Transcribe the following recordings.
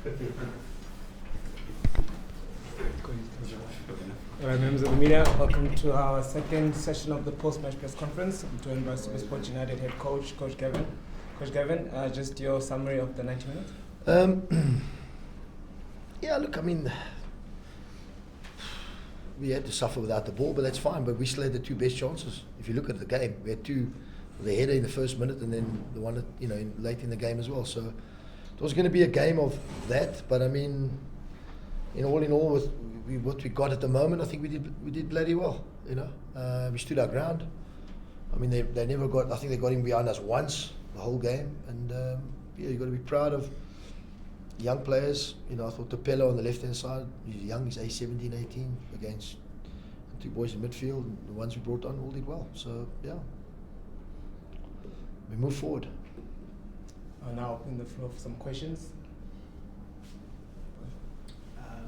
All right, members of the media, welcome to our second session of the post-match press conference. I'm joined by SuperSport United head coach, Coach Gavin. Coach Gavin, just your summary of the 90 minutes. Yeah, look, I mean, we had to suffer without the ball, but that's fine. But we still had the two best chances. If you look at the game, we had two, the header in the first minute, and then the one, late in the game as well. So it was going to be a game of that. But I mean, in all, with what we got at the moment, I think we did bloody well. We stood our ground. I mean, they never got. I think they got him behind us once the whole game, and you got to be proud of young players. I thought Tapelo on the left-hand side, he's young, he's 17, 18, against two boys in midfield, and the ones we brought on all did well. So, yeah, we move forward. I'll now open the floor for some questions.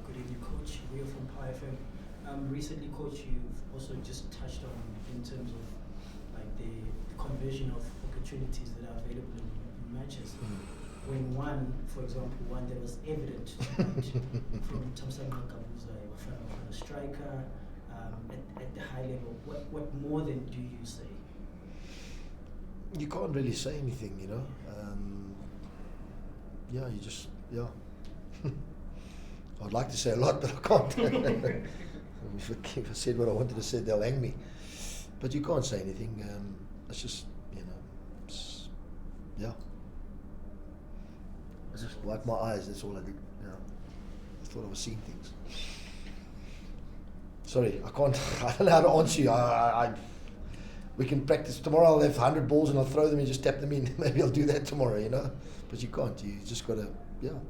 Good evening, Coach. Rio from Pi FM. Recently, Coach, you've also just touched on in terms of like the conversion of opportunities that are available in matches. When for example, one that was evident from Tamsana Kabuza, a striker at the high level, what more than do you say? You can't really say anything, I'd like to say a lot, but I can't. If I said what I wanted to say, they'll hang me. But you can't say anything. It's just, I just wiped my eyes, that's all I did. I thought I was seeing things. Sorry, I don't know how to answer you. We can practice. Tomorrow I'll have 100 balls and I'll throw them and just tap them in. Maybe I'll do that tomorrow, But you can't. You just got to, Can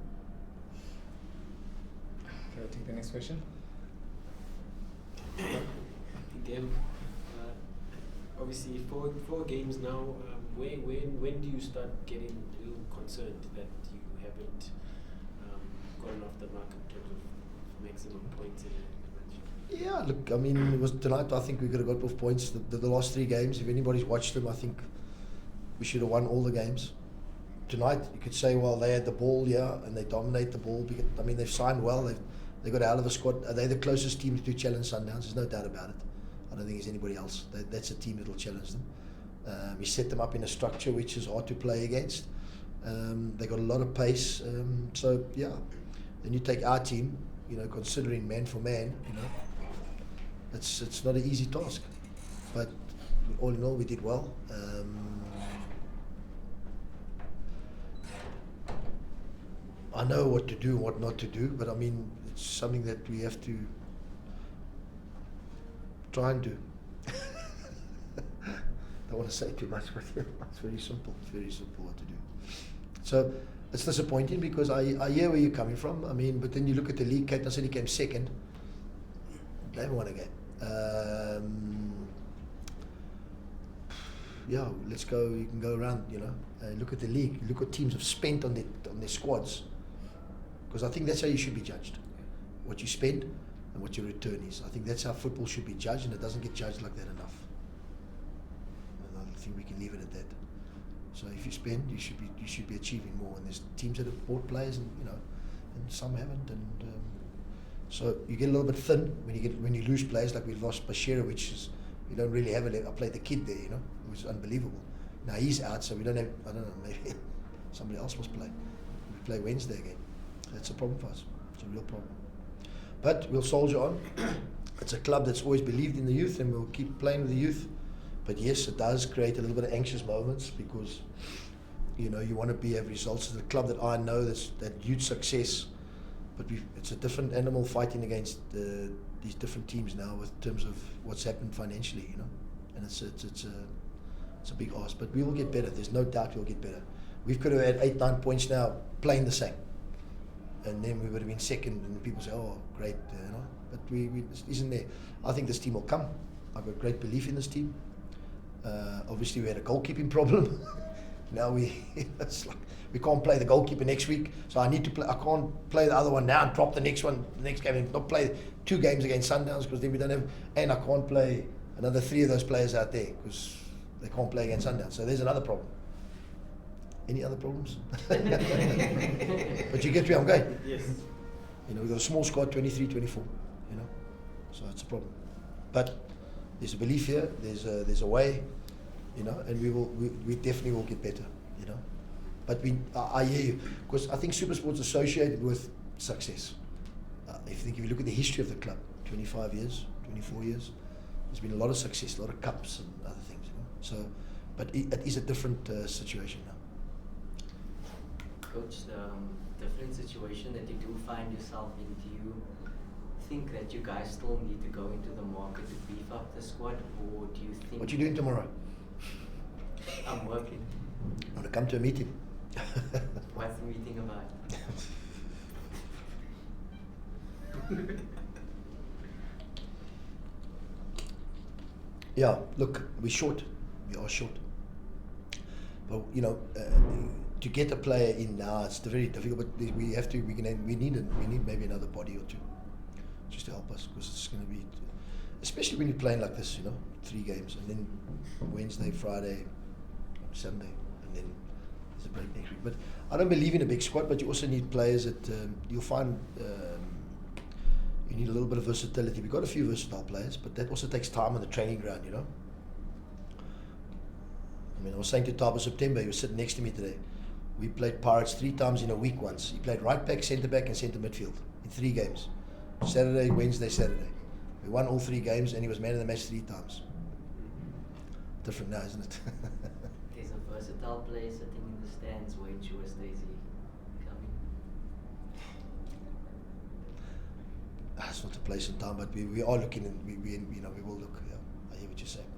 I take the next question? Again, obviously, four games now. When do you start getting a little concerned that you haven't gotten off the mark in terms of maximum points in the match? Yeah, look, I mean, it was tonight. I think we could have got both points. The last three games, if anybody's watched them, I think we should have won all the games. Tonight, you could say, well, they had the ball, and they dominate the ball. Because, I mean, they've signed well. They've got a hell of a squad. Are they the closest team to challenge Sundowns? There's no doubt about it. I don't think there's anybody else. That's a team that will challenge them. We set them up in a structure which is hard to play against. They got a lot of pace. Then you take our team, considering man for man, it's not an easy task. But all in all, we did well. I know what to do and what not to do, but I mean, it's something that we have to try and do. Don't want to say too much, but it's very simple. It's very simple what to do. So it's disappointing because I hear where you're coming from. I mean, but then you look at the league. Cape City came second. They haven't won a game. Let's go. You can go around. Look at the league. Look what teams have spent on their squads. Because I think that's how you should be judged. What you spend and what your return is. I think that's how football should be judged, and it doesn't get judged like that enough. I think we can leave it at that. So if you spend, you should be achieving more. And there's teams that have bought players, and some haven't. And so you get a little bit thin when you lose players like we lost Bashira, which is we don't really have I played the kid there, it was unbelievable. Now he's out, so we don't have. I don't know, maybe somebody else must play. We play Wednesday again. That's a problem for us. It's a real problem. But we'll soldier on. It's a club that's always believed in the youth, and we'll keep playing with the youth. But yes, it does create a little bit of anxious moments because, you want to have results. It's a club that I know that huge success, but it's a different animal fighting against these different teams now in terms of what's happened financially, And it's a big ask, but we will get better. There's no doubt we'll get better. We could have had 8-9 points now, playing the same, and then we would have been second. And people say, "Oh, great," But we it isn't there. I think this team will come. I've got great belief in this team. Obviously, we had a goalkeeping problem. Now it's like we can't play the goalkeeper next week, so I need to play. I can't play the other one now and drop the next game, and not play 2 games against Sundowns because then we don't have. And I can't play another 3 of those players out there because they can't play against Sundowns. So there's another problem. Any other problems? But you get where I'm going. Yes. You know, we've got a small squad, 23, 24, you know, so it's a problem. But there's a belief here, there's a way, you know, and we definitely will get better, you know. But I hear you, because I think SuperSport's associated with success. If you look at the history of the club, 25 years, 24 years, there's been a lot of success, a lot of cups and other things, you know. So, but it is a different situation now. Coach, the different situation that you do find yourself in, do you think that you guys still need to go into the market to beef up the squad, or do you think... What you doing tomorrow? I'm working. I want to come to a meeting. What's the meeting about? Yeah, look, we're short. We are short. But you know, to get a player in now, it's very difficult. But we need maybe another body or two, just to help us, because it's going to be, especially when you're playing like this, you know, 3 games, and then Wednesday, Friday, Sunday, and then there's a break next week. But I don't believe in a big squad. But you also need players that you'll find. You need a little bit of versatility. We've got a few versatile players, but that also takes time on the training ground, you know. I mean, I was saying to Tabo September, he was sitting next to me today. We played Pirates 3 times in a week once. He played right back, centre back, and centre midfield in 3 games. Saturday, Wednesday, Saturday. We won all 3 games, and he was man of the match 3 times. Different now, isn't it? There's a versatile player sitting in the stands. Wait, sure, Stacey coming. It's not a place and time, but we are looking, and we you know, we will look. Yeah, I hear what you're saying.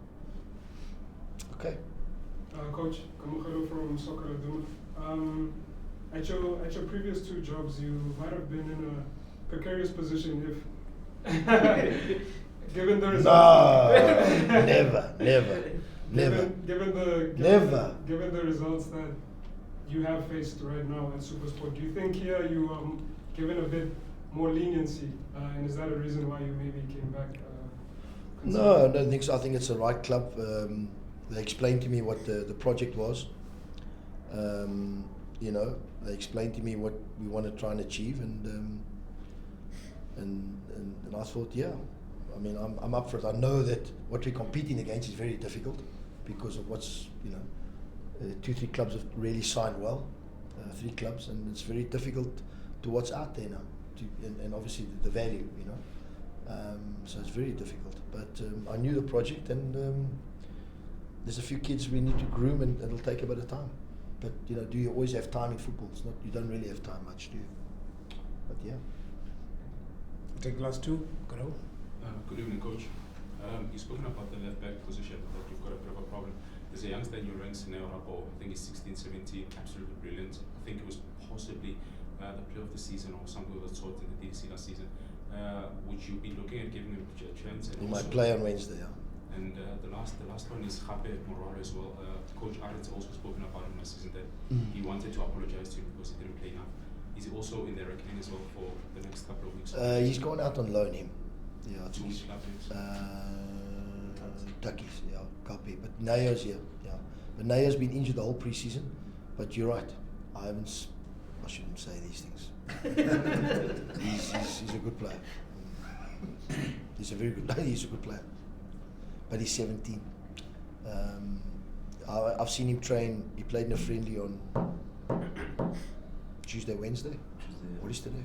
Okay. Coach, Kamukalo from Soccer Laduma. At your previous 2 jobs, you might have been in a precarious position if, given the results. No, never. Given the results that you have faced right now at SuperSport, do you think here you given a bit more leniency, and is that a reason why you maybe came back? No, I don't think so. I think it's the right club. They explained to me what the project was. You know, they explained to me what we want to try and achieve, and I thought, yeah, I mean, I'm up for it. I know that what we're competing against is very difficult because of what's, you know, 2-3 clubs have really signed well, 3 clubs, and it's very difficult to what's out there now, and obviously the value, you know. So it's very difficult. But I knew the project, and there's a few kids we need to groom, and it'll take a bit of time. But you know, do you always have time in football? It's not. You don't really have time much, do you? But yeah. We'll take the last 2. Go. Good evening, Coach. You've spoken about the left back position, that you've got a bit of a problem. There's a youngster in your ranks, Neo Rabo. I think he's 16, 17, absolutely brilliant. I think it was possibly the player of the season, or something of the sort in the DStv last season. Would you be looking at giving him a chance? He might play on Wednesday, yeah. And the last one is Jape Moraro as well. Coach Arendt's also spoken about him last season that he wanted to apologize to him because he didn't play enough. Is he also in the reckoning as well for the next couple of weeks? He's gone out on loan, him. Yeah, I think Which club is? Takis, yeah, Kapi. But Naya's here, yeah. But Naya's been injured the whole pre-season. But you're right. I shouldn't say these things. he's a good player. He's a very good player. He's a good player. But he's 17. I've seen him train. He played in a friendly on Tuesday, Wednesday. What is today?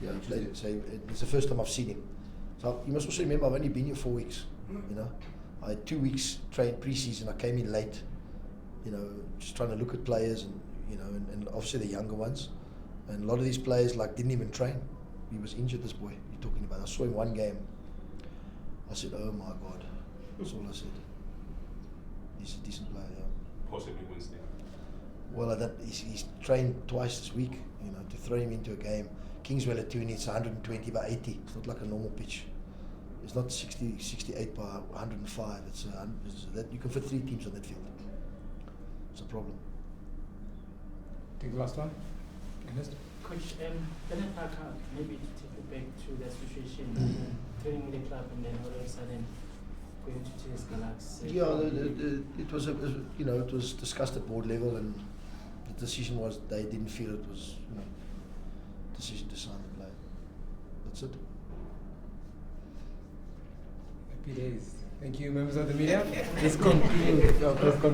Yeah, he played. So it's the first time I've seen him. So you must also remember, I've only been here 4 weeks. You know, I had 2 weeks trained pre-season. I came in late. You know, just trying to look at players, and you know, and obviously the younger ones. And a lot of these players didn't even train. He was injured. This boy you're talking about. I saw him one game. I said, "Oh my God!" That's all I said. He's a decent player, yeah. Possibly Wednesday. Well, he's trained twice this week. You know, to throw him into a game. Kingswell at 2 it's 120 by 80. It's not like a normal pitch. It's not 68 by 105. It's that you can fit 3 teams on that field. It's a problem. Take the last one. Ernest? Coach, Bernard Parker, maybe to take you back to that situation, training with the club and then all of a sudden going to TS Galaxy. Yeah, it was it was discussed at board level, and the decision was they didn't feel it was, you know, decision to sign the player. That's it. Happy days. Thank you, members of the media. This concludes our press conference.